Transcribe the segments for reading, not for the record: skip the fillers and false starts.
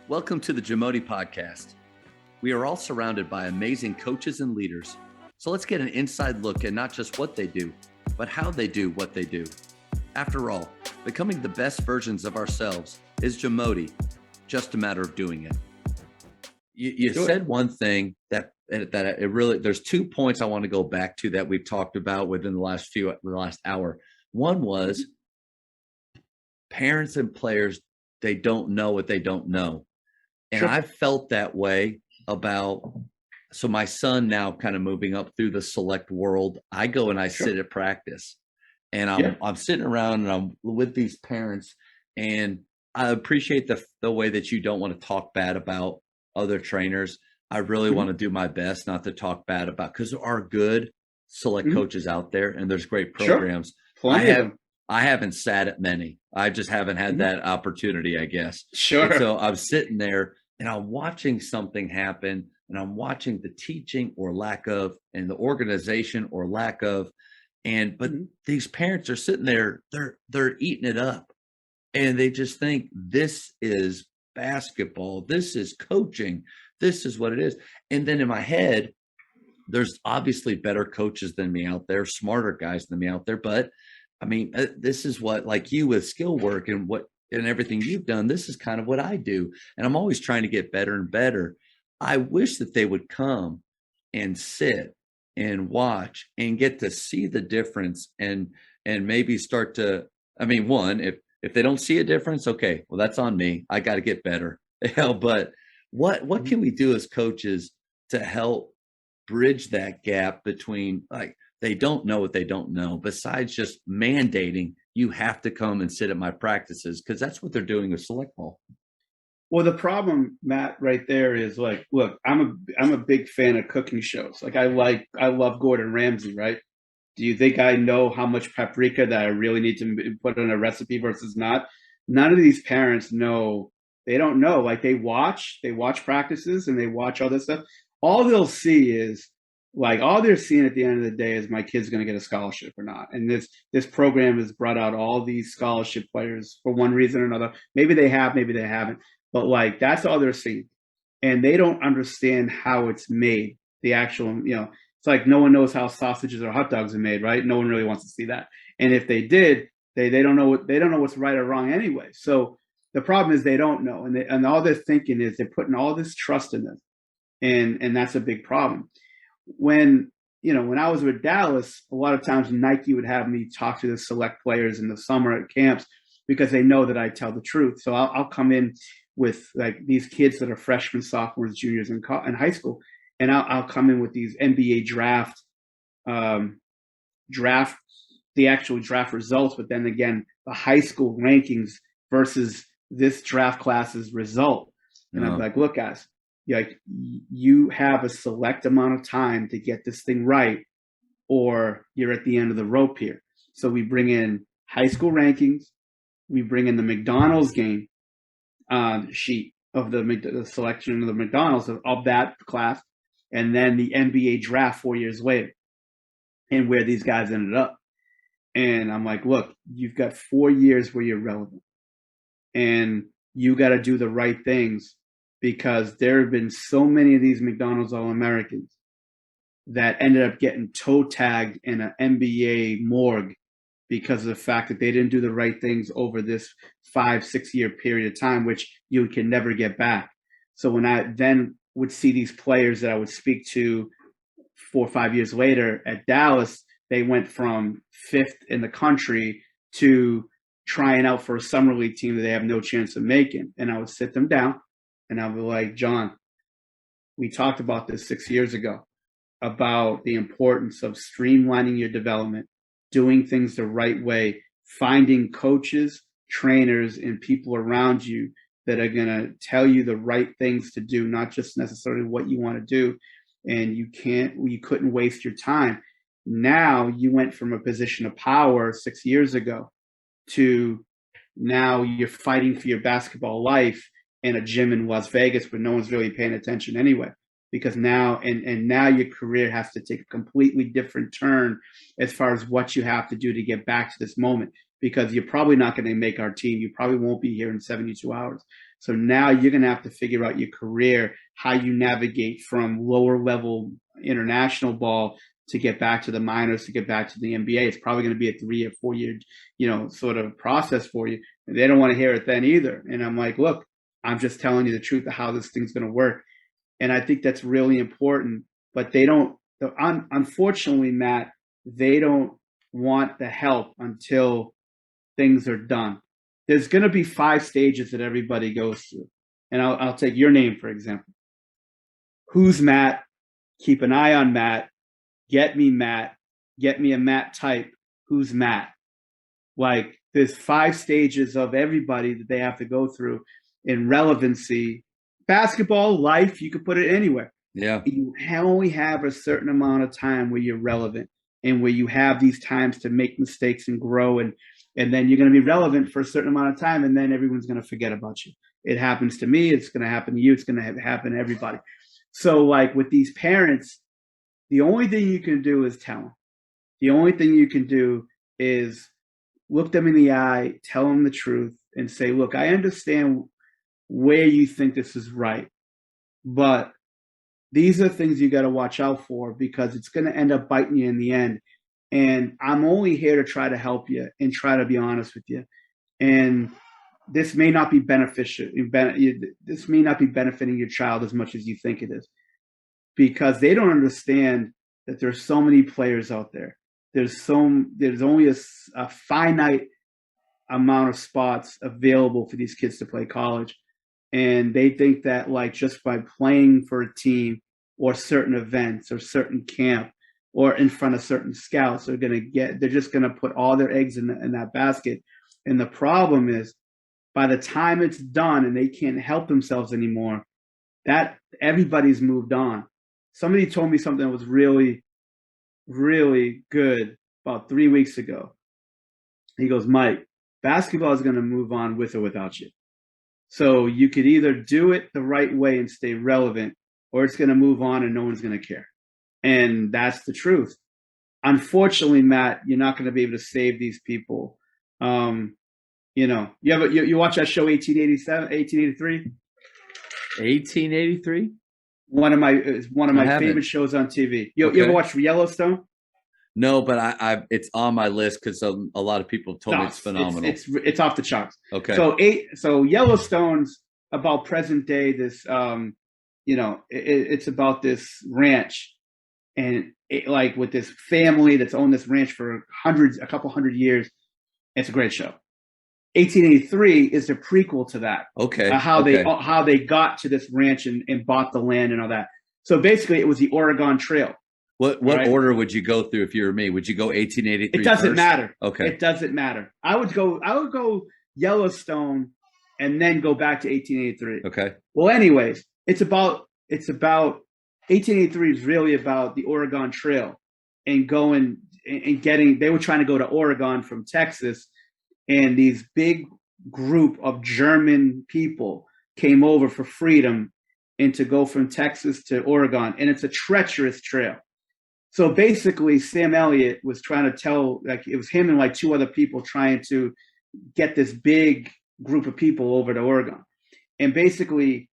Welcome to the JAMODI podcast. We are all surrounded by amazing coaches and leaders. So let's get an inside look at not just what they do, but how they do what they do. After all, becoming the best versions of ourselves is JAMODI, just a matter of doing it. You said one thing that it really, there's 2 points I want to go back to that we've talked about within the last hour. One was parents and players, they don't know what they don't know. And Sure. I've felt that way about, so my son now kind of moving up through the select world, I go and I Sure. sit at practice and Yeah. I'm sitting around and I'm with these parents, and I appreciate the way that you don't want to talk bad about other trainers. I really want to do my best not to talk bad about, because there are good select coaches out there and there's great Sure. programs. Plenty of them. I haven't sat at many. I just haven't had that opportunity, I guess. Sure. And so I'm sitting there and I'm watching something happen, and I'm watching the teaching or lack of, and the organization or lack of. But these parents are sitting there, they're eating it up, and they just think this is basketball, this is coaching, this is what it is. And then in my head, there's obviously better coaches than me out there, smarter guys than me out there. But I mean, this is what, like you with skill work and everything you've done, this is kind of what I do. And I'm always trying to get better and better. I wish that they would come and sit and watch and get to see the difference, and maybe start to, I mean, one, if they don't see a difference, okay, well, that's on me. I got to get better. But what can we do as coaches to help bridge that gap between, like, they don't know what they don't know, besides just mandating you have to come and sit at my practices, because that's what they're doing with select ball. Well, the problem, Matt, right there is, like, look, I'm a big fan of cooking shows. Like, I love Gordon Ramsay, right? Do you think I know how much paprika that I really need to put in a recipe versus not? None of these parents know. They don't know. Like, they watch practices and they watch all this stuff. All they'll see is, like, all they're seeing at the end of the day is my kid's going to get a scholarship or not. And this program has brought out all these scholarship players for one reason or another. Maybe they have, maybe they haven't. But, like, that's all they're seeing. And they don't understand how it's made. The actual, it's like no one knows how sausages or hot dogs are made, right? No one really wants to see that. And if they did, they don't know what's right or wrong anyway. So the problem is they don't know, and all they're thinking is they're putting all this trust in this, and that's a big problem. When I was with Dallas, a lot of times Nike would have me talk to the select players in the summer at camps, because they know that I tell the truth. So I'll come in with, like, these kids that are freshmen, sophomores, juniors in high school, and I'll come in with these NBA the actual draft results, but then again, the high school rankings versus this draft class's result. And I'm like, look, guys, you have a select amount of time to get this thing right, or you're at the end of the rope here. So we bring in high school rankings, we bring in the McDonald's game sheet of the selection of the McDonald's of that class, and then the NBA draft 4 years later, and where these guys ended up. And I'm like, look, you've got 4 years where you're relevant, and you got to do the right things, because there have been so many of these McDonald's All-Americans that ended up getting toe tagged in an NBA morgue because of the fact that they didn't do the right things over this 5-6 year period of time, which you can never get back. So when I then would see these players that I would speak to 4 or 5 years later at Dallas, they went from 5th in the country to trying out for a summer league team that they have no chance of making. And I would sit them down and I would be like, John, we talked about this 6 years ago, about the importance of streamlining your development, doing things the right way, finding coaches, trainers, and people around you that are going to tell you the right things to do, not just necessarily what you want to do. And you couldn't waste your time. Now you went from a position of power 6 years ago to now you're fighting for your basketball life in a gym in Las Vegas where no one's really paying attention anyway. Because now now your career has to take a completely different turn as far as what you have to do to get back to this moment, because you're probably not going to make our team. You probably won't be here in 72 hours. So now you're going to have to figure out your career, how you navigate from lower level international ball to get back to the minors, to get back to the NBA. It's probably going to be a 3 or 4 year, sort of process for you. And they don't want to hear it then either. And I'm like, look, I'm just telling you the truth of how this thing's going to work. And I think that's really important. But they don't, unfortunately, Matt, they don't want the help until things are done. There's going to be 5 stages that everybody goes through. And I'll take your name, for example. Who's Matt? Keep an eye on Matt. Get me Matt. Get me a Matt type. Who's Matt? Like, there's 5 stages of everybody that they have to go through in relevancy. Basketball, life, you could put it anywhere. Yeah. You only have a certain amount of time where you're relevant and where you have these times to make mistakes and grow. And then you're going to be relevant for a certain amount of time, and then everyone's going to forget about you. It happens to me. It's going to happen to you. It's going to happen to everybody. So, like, with these parents, the only thing you can do is tell them. The only thing you can do is look them in the eye, tell them the truth, and say, look, I understand where you think this is right, but these are things you got to watch out for, because it's going to end up biting you in the end. And I'm only here to try to help you and try to be honest with you. And this may not be beneficial. This may not be benefiting your child as much as you think it is, because they don't understand that there's so many players out there. There's only a finite amount of spots available for these kids to play college. And they think that, like, just by playing for a team or certain events or certain camp or in front of certain scouts, they're just going to put all their eggs in that basket. And the problem is, by the time it's done and they can't help themselves anymore, that everybody's moved on. Somebody told me something that was really, really good about 3 weeks ago. He goes, Mike, basketball is going to move on with or without you. So you could either do it the right way and stay relevant, or it's going to move on and no one's going to care. And that's the truth. Unfortunately, Matt, you're not going to be able to save these people. You watch that show 1883? 1883? One of my favorite shows on TV. You ever watch Yellowstone? No, but it's on my list because a lot of people told me it's phenomenal. It's off the charts. Okay. So Yellowstone's about present day. This it's about this ranch, and with this family that's owned this ranch for a couple hundred years. It's a great show. 1883 is the prequel to that. Okay. How they got to this ranch and bought the land and all that. So basically, it was the Oregon Trail. What order would you go through if you were me? Would you go 1883? It doesn't first? matter. Okay. It doesn't matter. I would go Yellowstone and then go back to 1883. Okay. Well, anyways, it's about 1883 is really about the Oregon Trail and going and getting. They were trying to go to Oregon from Texas, and these big group of German people came over for freedom and to go from Texas to Oregon, and it's a treacherous trail. So basically, Sam Elliott was trying to tell, it was him and 2 other people trying to get this big group of people over to Oregon. And basically,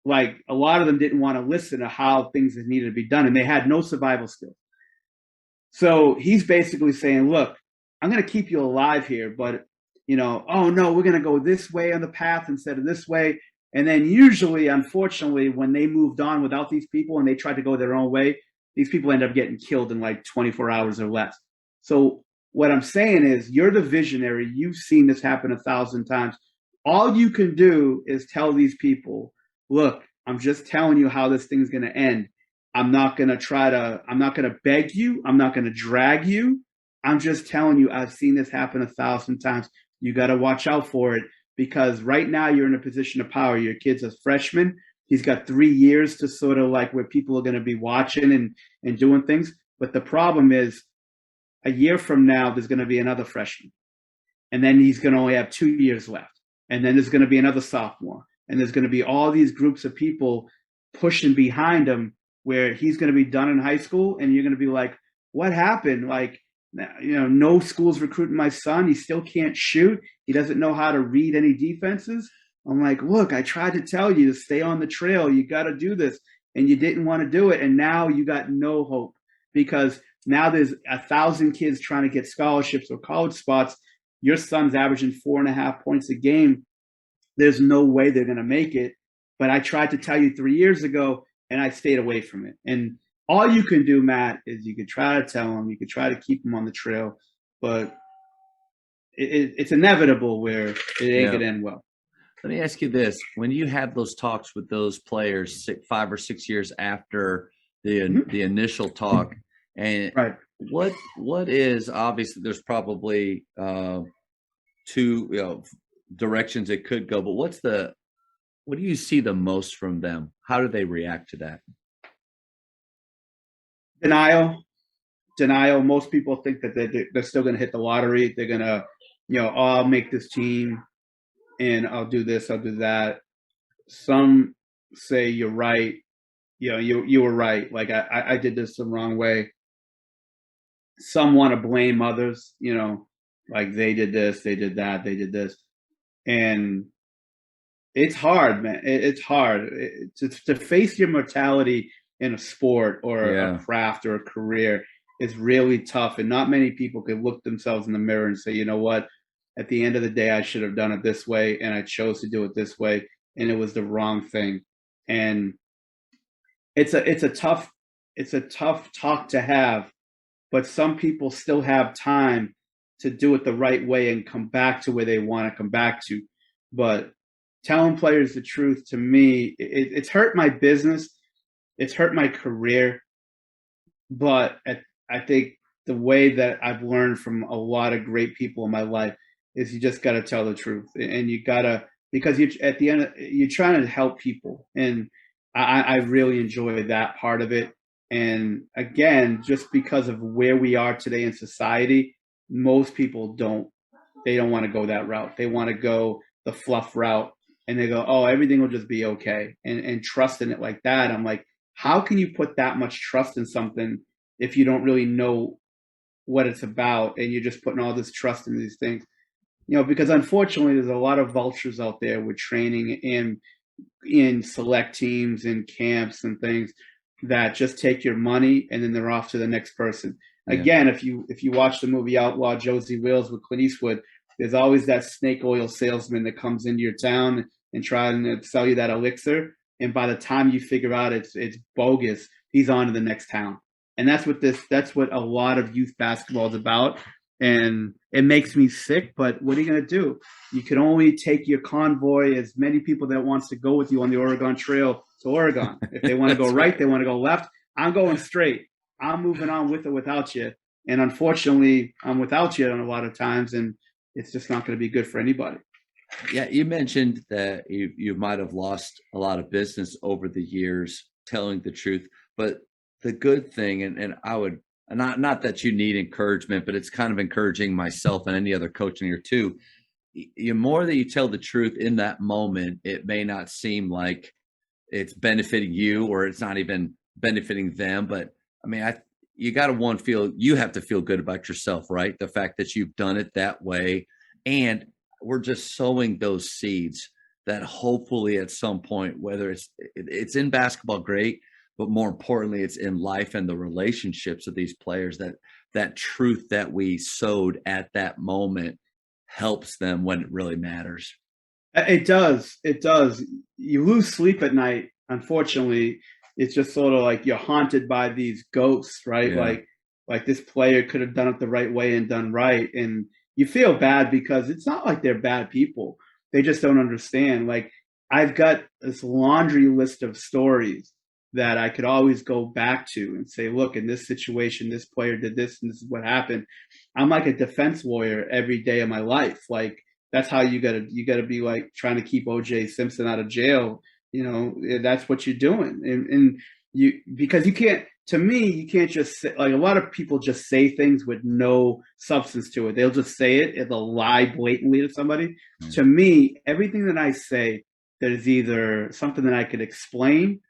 a lot of them didn't want to listen to how things needed to be done, and they had no survival skills. So he's basically saying, look, I'm going to keep you alive here, but, oh no, we're going to go this way on the path instead of this way. And then usually, unfortunately, when they moved on without these people and they tried to go their own way, these people end up getting killed in 24 hours or less. So what I'm saying is, you're the visionary. You've seen this happen 1,000 times. All you can do is tell these people, look, I'm just telling you how this thing's going to end. I'm not going to beg you. I'm not going to drag you. I'm just telling you, I've seen this happen 1,000 times. You got to watch out for it, because right now you're in a position of power. Your kid's a freshman. He's got 3 years to sort of where people are going to be watching and doing things. But the problem is, a year from now, there's going to be another freshman. And then he's going to only have 2 years left. And then there's going to be another sophomore. And there's going to be all these groups of people pushing behind him, where he's going to be done in high school. And you're going to be like, what happened? No school's recruiting my son. He still can't shoot. He doesn't know how to read any defenses. I'm like, look, I tried to tell you to stay on the trail. You got to do this. And you didn't want to do it. And now you got no hope because now there's 1,000 kids trying to get scholarships or college spots. Your son's averaging 4.5 points a game. There's no way they're going to make it. But I tried to tell you 3 years ago, and I stayed away from it. And all you can do, Matt, is you could try to tell them, you could try to keep them on the trail, but it's inevitable where it ain't going to end well. Let me ask you this. When you have those talks with those players 5 or 6 years after the initial talk, and right. what is, obviously there's probably two directions it could go, but what do you see the most from them? How do they react to that? Denial. Most people think that they're still going to hit the lottery. They're going to, I'll make this team and I'll do this, I'll do that. Some say you're right. You were right. Like I did this the wrong way. Some want to blame others, like they did this, they did that, they did this. And it's hard, man. It's hard to face your mortality in a sport or a craft or a career is really tough. And not many people could look themselves in the mirror and say, you know what, at the end of the day, I should have done it this way. And I chose to do it this way. And it was the wrong thing. And it's a tough talk to have, but some people still have time to do it the right way and come back to where they want to come back to. But telling players the truth, to me, it's hurt my business. It's hurt my career. But I think the way that I've learned from a lot of great people in my life is you just got to tell the truth. And you got to, because at the end, you're trying to help people. And I really enjoy that part of it. And again, just because of where we are today in society, most people don't want to go that route. They want to go the fluff route, and they go, oh, everything will just be okay, and trust in it like that. I'm like, how can you put that much trust in something if you don't really know what it's about, and you're just putting all this trust in these things? Because unfortunately, there's a lot of vultures out there with training in select teams and camps and things that just take your money and then they're off to the next person. Yeah. Again, if you watch the movie Outlaw Josie Wales with Clint Eastwood, there's always that snake oil salesman that comes into your town and trying to sell you that elixir. And by the time you figure out it's bogus, he's on to the next town. And that's what a lot of youth basketball is about. And it makes me sick, but what are you going to do? You can only take your convoy, as many people that wants to go with you on the Oregon Trail to Oregon. If they want to go right, they want to go left. I'm going straight. I'm moving on with or without you. And unfortunately, I'm without you a lot of times, and it's just not going to be good for anybody. Yeah, you mentioned that you might have lost a lot of business over the years telling the truth, but the good thing, and I would, not that you need encouragement, but it's kind of encouraging myself and any other coach in here too. The more that you tell the truth in that moment, it may not seem like it's benefiting you or it's not even benefiting them. But I mean, you got to you have to feel good about yourself, right? The fact that you've done it that way. And we're just sowing those seeds that hopefully at some point, whether it's in basketball, great, but more importantly, it's in life and the relationships of these players, that truth that we sowed at that moment helps them when it really matters. It does. It does. You lose sleep at night. Unfortunately, it's just sort of like you're haunted by these ghosts, right? Yeah. Like this player could have done it the right way and done right. And you feel bad because it's not like they're bad people. They just don't understand. Like, I've got this laundry list of stories that I could always go back to and say, look, in this situation, this player did this and this is what happened. I'm like a defense lawyer every day of my life. Like, that's how you gotta be, like trying to keep O.J. Simpson out of jail. That's what you're doing. And because you can't, to me, you can't just say, like, a lot of people just say things with no substance to it. They'll just say it and they'll lie blatantly to somebody. Mm-hmm. To me, everything that I say that is either something that I could explain,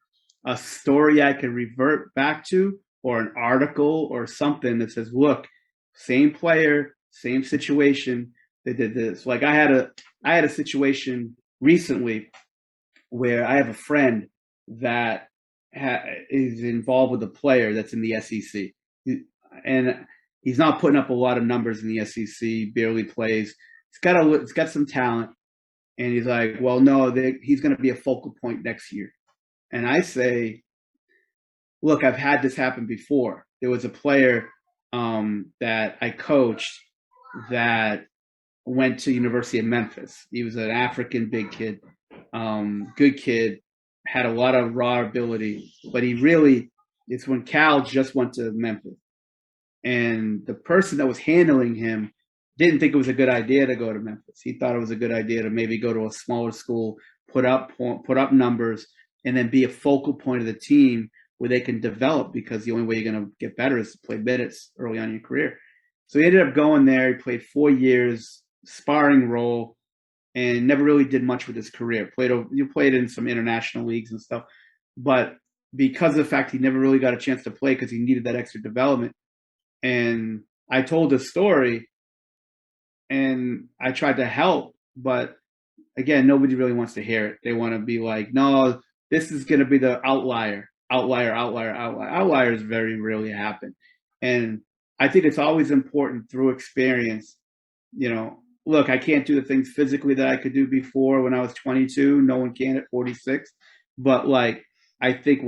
a story I could revert back to, or an article or something that says, look, same player, same situation, they did this. Like, I had a situation recently where I have a friend that is involved with a player that's in the SEC, and he's not putting up a lot of numbers in the SEC. Barely plays. He's got some talent, and he's like, well, no, he's going to be a focal point next year. And I say, look, I've had this happen before. There was a player that I coached that went to University of Memphis. He was an African big kid, good kid, had a lot of raw ability, but it's when Cal just went to Memphis. And the person that was handling him didn't think it was a good idea to go to Memphis. He thought it was a good idea to maybe go to a smaller school, put up numbers, and then be a focal point of the team where they can develop, because the only way you're going to get better is to play minutes early on in your career. So he ended up going there. He played 4 years, sparring role, and never really did much with his career. You played in some international leagues and stuff, but because of the fact he never really got a chance to play because he needed that extra development. And I told the story, and I tried to help, but again, nobody really wants to hear it. They want to be like, no, this is going to be the outlier. Outliers very rarely happen. And I think it's always important through experience, look, I can't do the things physically that I could do before when I was 22. No one can at 46. But I think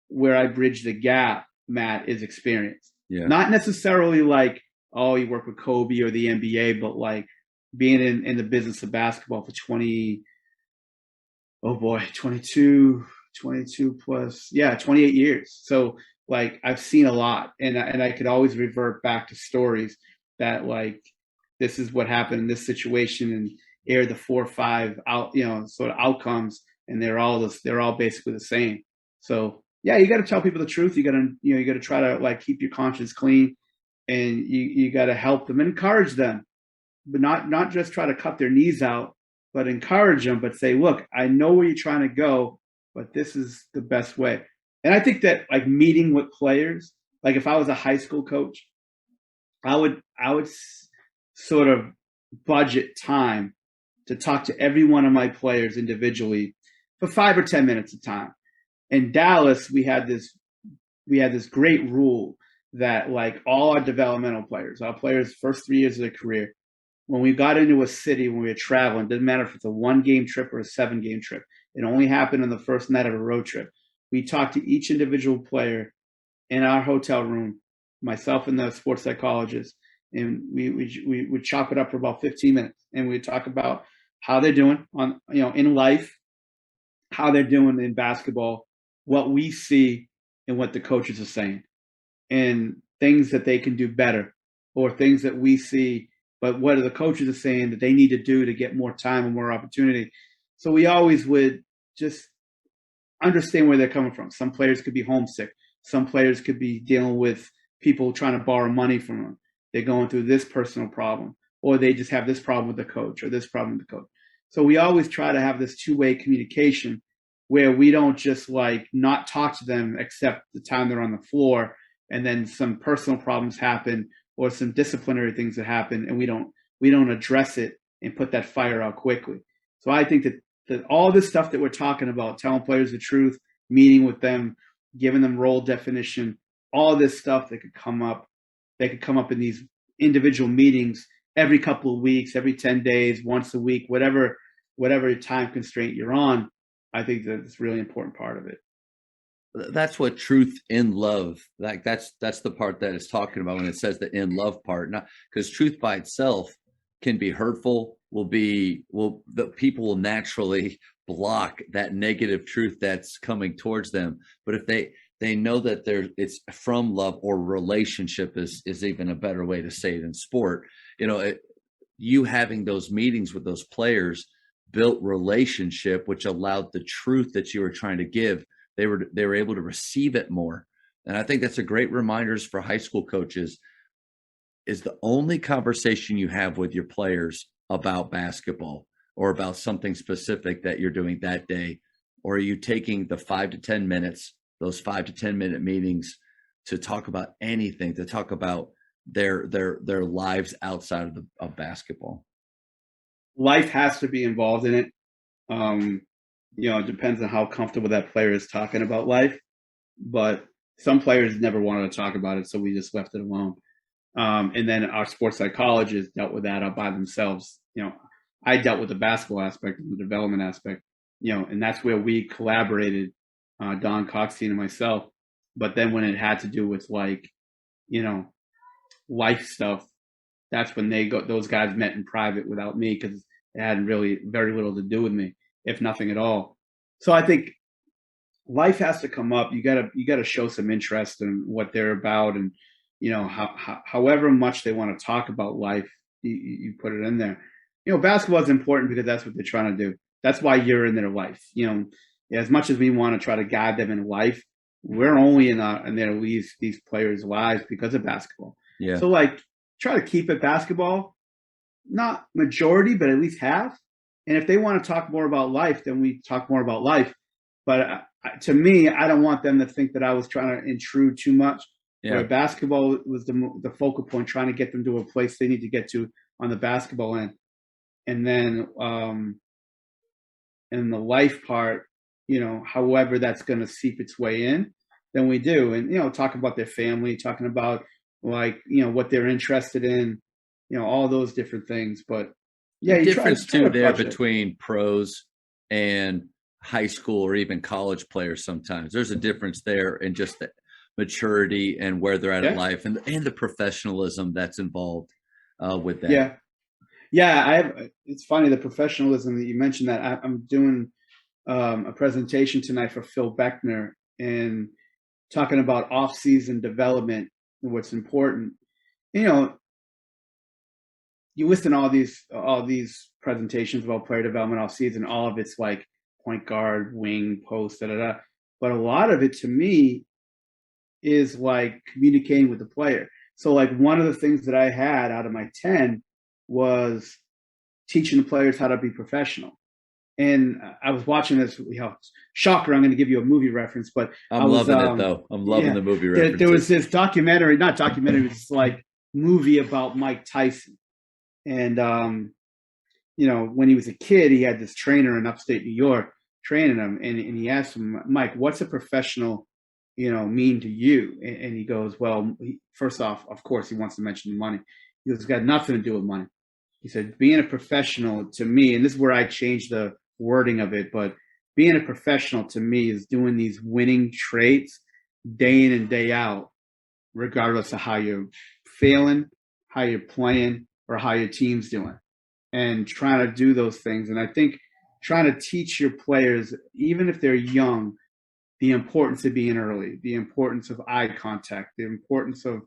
where I bridge the gap, Matt, is experience. Yeah. Not necessarily like, oh, you work with Kobe or the NBA, but being in the business of basketball for 22 plus, 28 years. So I've seen a lot, and I could always revert back to stories that this is what happened in this situation, and air the 4 or 5 out, sort of outcomes, and they're all basically the same. So you got to tell people the truth. You got to try to keep your conscience clean, and you got to help them and encourage them, but not just try to cut their knees out, but encourage them, but say, look, I know where you're trying to go, but this is the best way. And I think that meeting with players, if I was a high school coach, I would sort of budget time to talk to every one of my players individually for 5 or 10 minutes of time. In Dallas, we had this great rule that all our developmental players, our players' first 3 years of their career, when we got into a city, when we were traveling, didn't matter if it's a 1-game trip or a 7-game trip. It only happened on the first night of a road trip. We talked to each individual player in our hotel room, myself and the sports psychologist, and we would chop it up for about 15 minutes, and we'd talk about how they're doing in life, how they're doing in basketball, what we see, and what the coaches are saying, and things that they can do better, or things that we see, but what are the coaches are saying that they need to do to get more time and more opportunity. So we always would just understand where they're coming from. Some players could be homesick. Some players could be dealing with people trying to borrow money from them. They're going through this personal problem, or they just have this problem with the coach or this problem with the coach. So we always try to have this 2-way communication where we don't just not talk to them except the time they're on the floor, and then some personal problems happen or some disciplinary things that happen, and we don't address it and put that fire out quickly. So I think that all this stuff that we're talking about, telling players the truth, meeting with them, giving them role definition, all this stuff that could come up in these individual meetings every couple of weeks, every 10 days, once a week, whatever time constraint you're on. I think that it's a really important part of it. That's what truth in love, that's the part that it's talking about when it says the in love part. Not because truth by itself can be hurtful, the people will naturally block that negative truth that's coming towards them. But if they know that it's from love, or relationship is even a better way to say it in sport. You having those meetings with those players built relationship, which allowed the truth that you were trying to give. They were able to receive it more. And I think that's a great reminders for high school coaches, is the only conversation you have with your players about basketball or about something specific that you're doing that day, or are you taking the 5 to 10 minutes, those 5 to 10 minute meetings to talk about anything, to talk about their lives outside of basketball? Life has to be involved in it. It depends on how comfortable that player is talking about life. But some players never wanted to talk about it, so we just left it alone. And then our sports psychologists dealt with that by themselves. I dealt with the basketball aspect and the development aspect, and that's where we collaborated, Don Coxine and myself. But then when it had to do with life stuff, that's when those guys met in private without me, because it had really very little to do with me, if nothing at all. So I think life has to come up. You gotta show some interest in what they're about, and however much they want to talk about life, you put it in there. Basketball is important because that's what they're trying to do. That's why you're in their life. As much as we want to try to guide them in life, we're only in these players' lives because of basketball. Yeah. So try to keep it basketball, not majority, but at least half. And if they want to talk more about life, then we talk more about life. But to me, I don't want them to think that I was trying to intrude too much. Yeah. Where basketball was the focal point, trying to get them to a place they need to get to on the basketball end. And then in the life part, however that's going to seep its way in, then we do. And, talk about their family, talking about what they're interested in, all those different things. But yeah, the difference too there between pros and high school or even college players. Sometimes there's a difference there in just the maturity and where they're at in life, and the professionalism that's involved with that. It's funny, the professionalism that you mentioned. That I'm doing a presentation tonight for Phil Beckner, and talking about off-season development and what's important. You listen to all these presentations about player development off season. All of it's like point guard, wing, post, but a lot of it to me is like communicating with the player. So one of the things that I had out of my 10 was teaching the players how to be professional. And I was watching this, shocker, I'm going to give you a movie reference, but I'm loving it though. I'm loving the movie reference. There was this documentary, it's like movie about Mike Tyson. And, when he was a kid, he had this trainer in upstate New York training him. And he asked him, Mike, what's a professional, mean to you? And he goes, well, first off, of course, he wants to mention the money. He goes, it's got nothing to do with money. He said, being a professional to me, and this is where I changed the wording of it, but being a professional to me is doing these winning traits day in and day out, regardless of how you're feeling, how you're playing, or how your team's doing, and trying to do those things. And I think trying to teach your players, even if they're young, the importance of being early, the importance of eye contact, the importance of,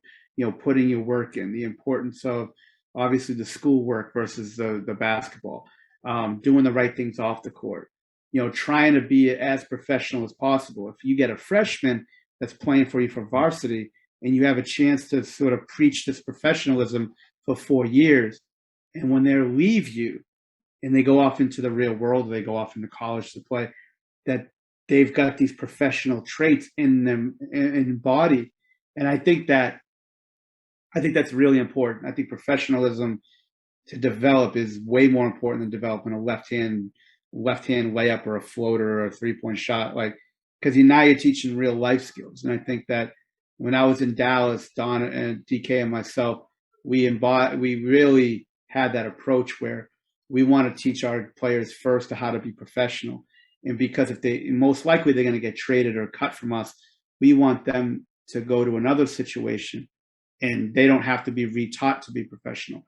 putting your work in, the importance of obviously the schoolwork versus the basketball, doing the right things off the court, trying to be as professional as possible. If you get a freshman that's playing for you for varsity and you have a chance to sort of preach this professionalism for 4 years, and when they leave you and they go off into the real world, they go off into college to play, that they've got these professional traits in them, in body. And I think that's really important. I think professionalism to develop is way more important than developing a left hand layup or a floater or a 3-point shot, because now you're teaching real life skills. And I think that when I was in Dallas, Don and DK and myself, we really had that approach where we want to teach our players first how to be professional. And because most likely they're going to get traded or cut from us, we want them to go to another situation and they don't have to be retaught to be professional.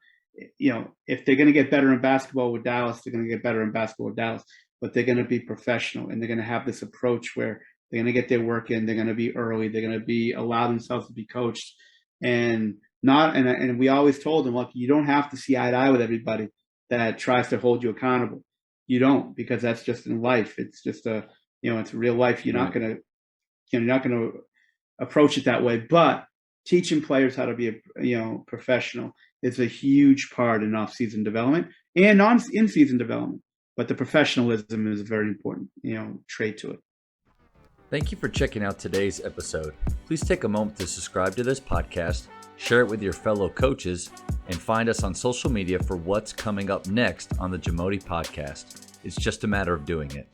If they're going to get better in basketball with Dallas, they're going to get better in basketball with Dallas, but they're going to be professional, and they're going to have this approach where they're going to get their work in. They're going to be early. They're going to allow themselves to be coached, and we always told them, look, you don't have to see eye to eye with everybody that tries to hold you accountable. You don't, because that's just in life. It's just it's real life. You're not going to approach it that way. But teaching players how to be a professional is a huge part in off-season development and in-season development. But the professionalism is a very important trait to it. Thank you for checking out today's episode. Please take a moment to subscribe to this podcast, share it with your fellow coaches, and find us on social media for what's coming up next on the JAMODI podcast. It's just a matter of doing it.